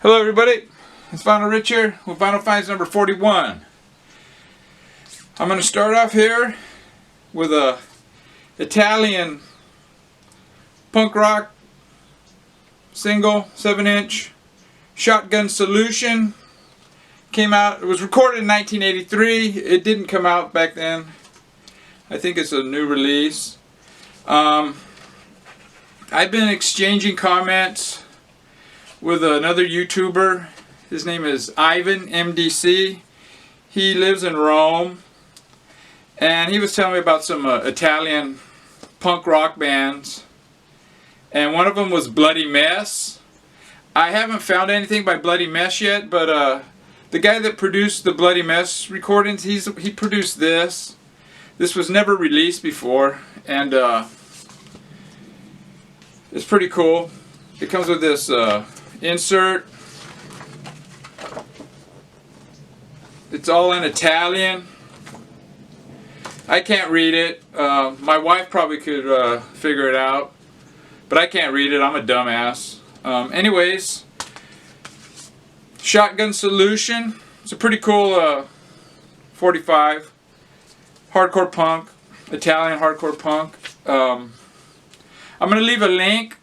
Hello everybody, it's Vinyl Rich here with Vinyl Finds number 41. I'm going to start off here with a Italian punk rock single, 7-inch, Shotgun Solution. Came out, it was recorded in 1983, it didn't come out back then. I think it's a new release. I've been exchanging comments with another YouTuber. His name is Ivan MDC. He lives in Rome, and he was telling me about some Italian punk rock bands, and one of them was Bloody Mess. I haven't found anything by Bloody Mess yet, but the guy that produced the Bloody Mess recordings, he produced this. This was never released before, and it's pretty cool. It comes with this insert. It's all in Italian. I can't read it. My wife probably could figure it out, but I can't read it. I'm a dumbass. Anyways, Shotgun Solution. It's a pretty cool 45. Hardcore punk. Italian hardcore punk. I'm going to leave a link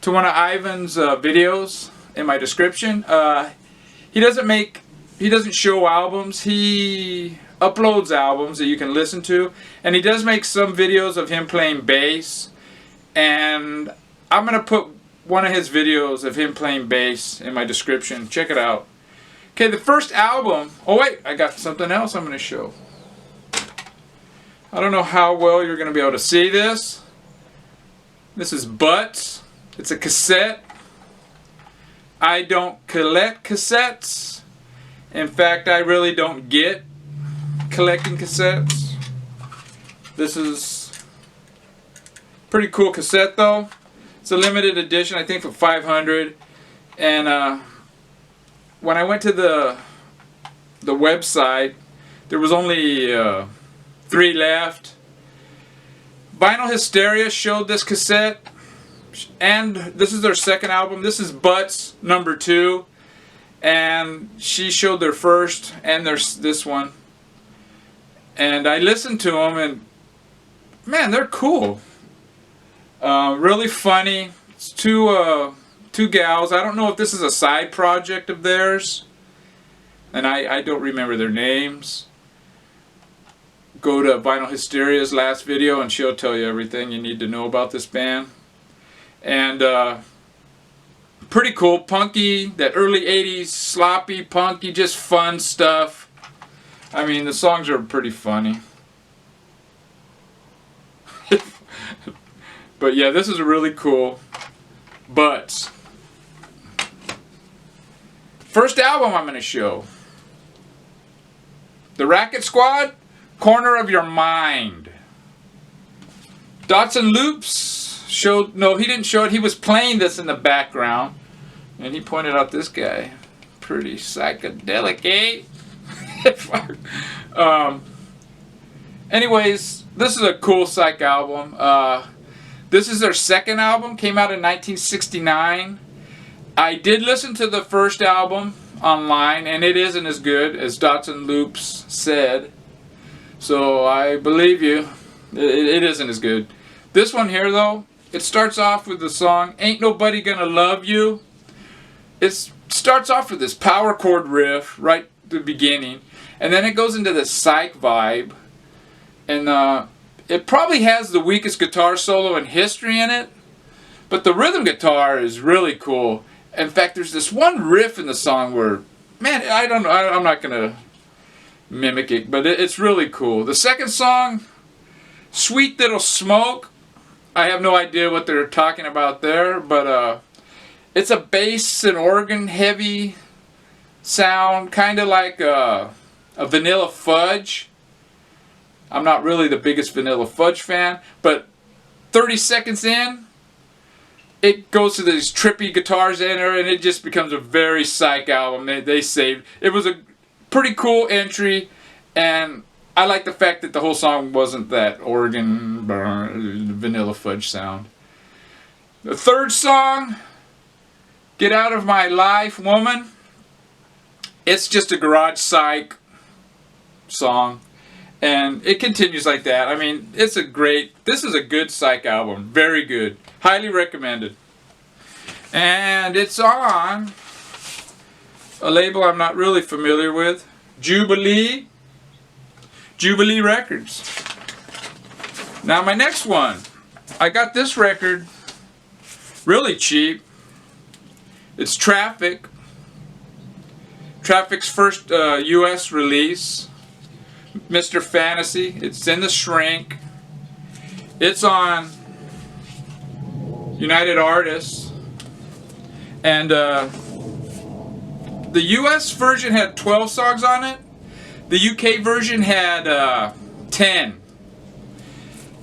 to one of Ivan's videos in my description. He doesn't show albums. He uploads albums that you can listen to, and he does make some videos of him playing bass, and I'm gonna put one of his videos of him playing bass in my description. Check it out. Okay, the first album. Oh wait, I got something else I'm gonna show. I don't know how well you're gonna be able to see this. This is Butts. It's a cassette. I don't collect cassettes. In fact, I really don't get collecting cassettes. This is pretty cool cassette though. It's a limited edition, I think for 500. And when I went to the website, there was only 3 left. Vinyl Hysteria showed this cassette, and this is their second album. This is Butts number 2, and she showed their first, and there's this one. And I listened to them, and man, they're cool. Really funny. It's two gals. I don't know if this is a side project of theirs, and I don't remember their names. Go to Vinyl Hysteria's last video and she'll tell you everything you need to know about this band. And pretty cool, punky, that early 80s sloppy, punky, just fun stuff. I mean, the songs are pretty funny. But yeah, this is really cool. But first album I'm going to show, the Racket Squad, Corner of Your Mind. Dots and Loops showed, no, he didn't show it. He was playing this in the background, and he pointed out this guy. Pretty psychedelic, eh? Anyways, this is a cool psych album. This is their second album. Came out in 1969. I did listen to the first album online, and it isn't as good as Dots and Loops said. So I believe you. It isn't as good. This one here though, it starts off with the song Ain't Nobody Gonna Love You. It starts off with this power chord riff right at the beginning, and then it goes into this psych vibe, and it probably has the weakest guitar solo in history in it, but the rhythm guitar is really cool. In fact, there's this one riff in the song where, man, I don't know, I'm not gonna mimic it, but it's really cool. The second song, Sweet Little Smoke, I have no idea what they're talking about there, but it's a bass and organ heavy sound, kind of like a Vanilla Fudge. I'm not really the biggest Vanilla Fudge fan, but 30 seconds in, it goes to these trippy guitars in there, and it just becomes a very psych album. They saved. It was a pretty cool entry, and I like the fact that the whole song wasn't that organ Vanilla Fudge sound. The third song Get Out of My Life, Woman. It's just a garage psych song. And it continues like that. I mean, this is a good psych album. Very good. Highly recommended. And it's on a label I'm not really familiar with. Jubilee Records. Now my next one. I got this record really cheap. It's Traffic. Traffic's first US release. Mr. Fantasy. It's in the shrink. It's on United Artists. And the US version had 12 songs on it. The UK version had 10.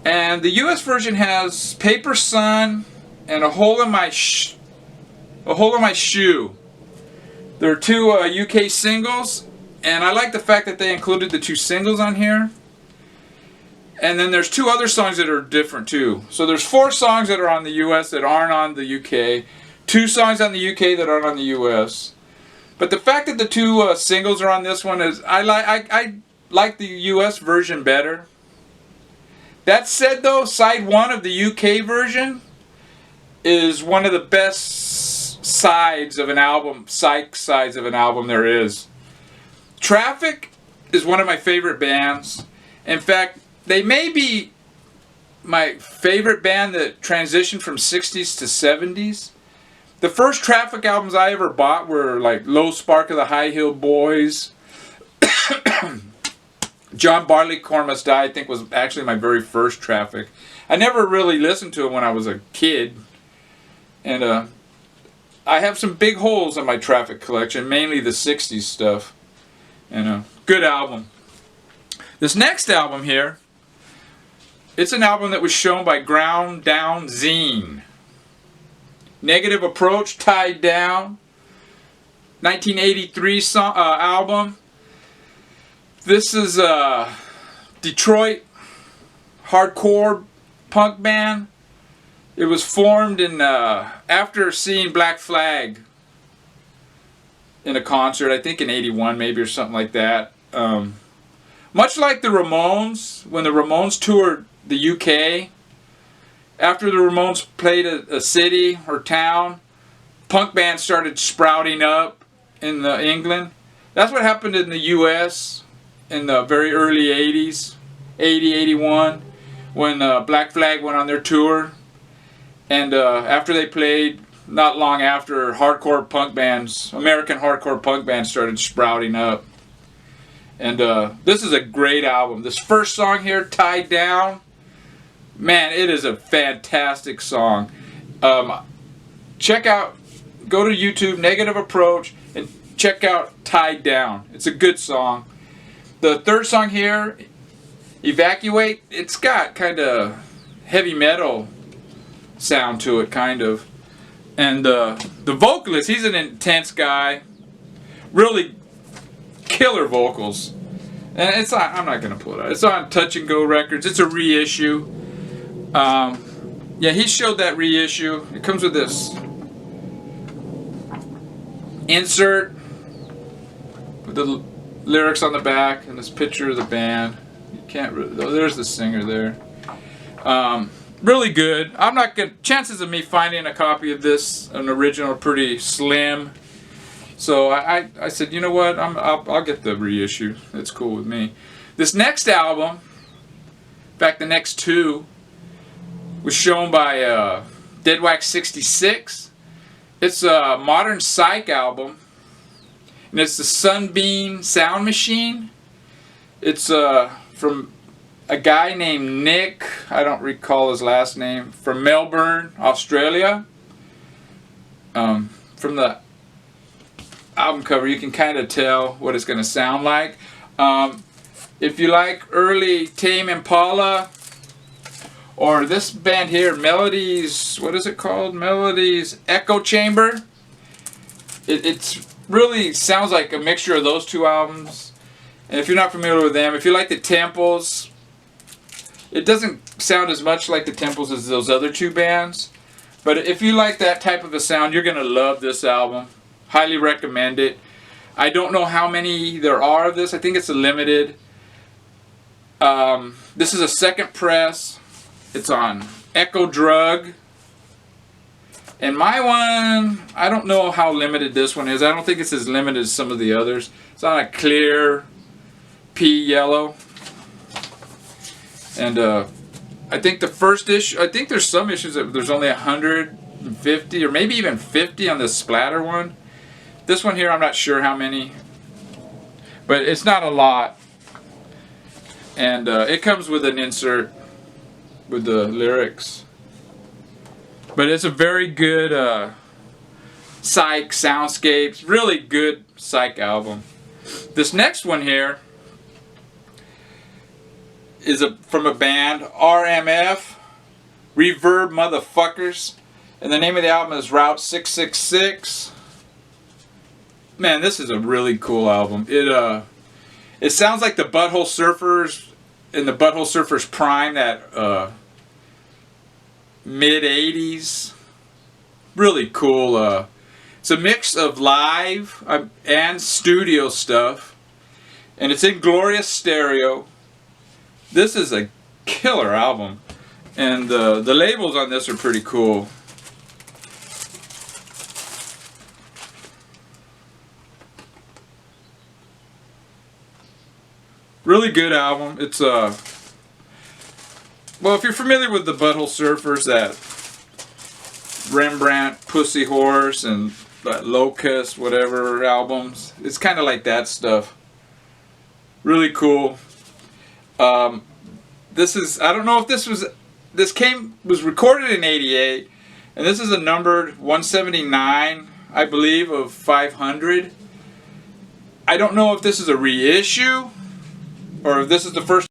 And the US version has Paper Sun and A Hole in My Shoe. There are two UK singles. And I like the fact that they included the two singles on here. And then there's two other songs that are different too. So there's 4 songs that are on the US that aren't on the UK. 2 songs on the UK that aren't on the US. But the fact that the 2 singles are on this one is, I like the US version better. That said though, side 1 of the UK version is one of the best sides of an album, psych sides of an album there is. Traffic is one of my favorite bands. In fact, they may be my favorite band that transitioned from 60s to 70s. The first Traffic albums I ever bought were like Low Spark of the High Heel Boys. John Barleycorn Must Die, I think, was actually my very first Traffic. I never really listened to it when I was a kid. And I have some big holes in my Traffic collection, mainly the 60s stuff. And good album. This next album here, it's an album that was shown by Ground Down Zine. Negative Approach, Tied Down. 1983 album. This is a Detroit hardcore punk band. It was formed in after seeing Black Flag in a concert, I think in 81 maybe or something like that. Much like the Ramones, when the Ramones toured the UK, after the Ramones played a city or town, punk bands started sprouting up in England. That's what happened in the US in the very early 80s, 80, 81, when Black Flag went on their tour. And after they played, not long after, hardcore punk bands, American hardcore punk bands started sprouting up. And this is a great album. This first song here, Tied Down, man, it is a fantastic song. Check out, go to YouTube, Negative Approach, and check out Tied Down. It's a good song. The third song here, Evacuate, it's got kind of heavy metal sound to it, kind of. And the vocalist, he's an intense guy. Really killer vocals. And it's on, I'm not going to pull it out. It's on Touch and Go Records. It's a reissue. Yeah, he showed that reissue. It comes with this insert with the lyrics on the back and this picture of the band. You can't really, oh, there's the singer there. Really good. I'm not gonna, chances of me finding a copy of this, an original, are pretty slim. So I said, you know what, I'll get the reissue. It's cool with me. This next album, in fact the next 2, was shown by Dead Wax 66. It's a modern psych album, and it's the Sunbeam Sound Machine. It's from a guy named Nick, I don't recall his last name, from Melbourne, Australia. From the album cover you can kind of tell what it's going to sound like. If you like early Tame Impala, or this band here, Melodies, what is it called? Melodies Echo Chamber. It's really sounds like a mixture of those 2 albums. And if you're not familiar with them, if you like the Temples, it doesn't sound as much like the Temples as those other 2 bands. But if you like that type of a sound, you're gonna love this album. Highly recommend it. I don't know how many there are of this. I think it's a limited. This is a second press. It's on Echo Drug. And my one, I don't know how limited this one is. I don't think it's as limited as some of the others. It's on a clear pea yellow. And I think the first issue, I think there's some issues that there's only 150 or maybe even 50 on the splatter one. This one here, I'm not sure how many, but it's not a lot. And it comes with an insert with the lyrics. But it's a very good psych soundscapes, really good psych album. This next one here is from a band, RMF, Reverb Motherfuckers, and the name of the album is Route 666. Man, this is a really cool album. It sounds like the Butthole Surfers in the Butthole Surfers prime, that mid 80s. Really cool. It's a mix of live and studio stuff, and it's in glorious stereo. This is a killer album, and the labels on this are pretty cool. Really good album. It's well, if you're familiar with the Butthole Surfers, that Rembrandt, Pussy Horse, and that Locust, whatever albums, it's kind of like that stuff. Really cool. This is, I don't know if this was recorded in '88, and this is a numbered 179, I believe, of 500. I don't know if this is a reissue or if this is the first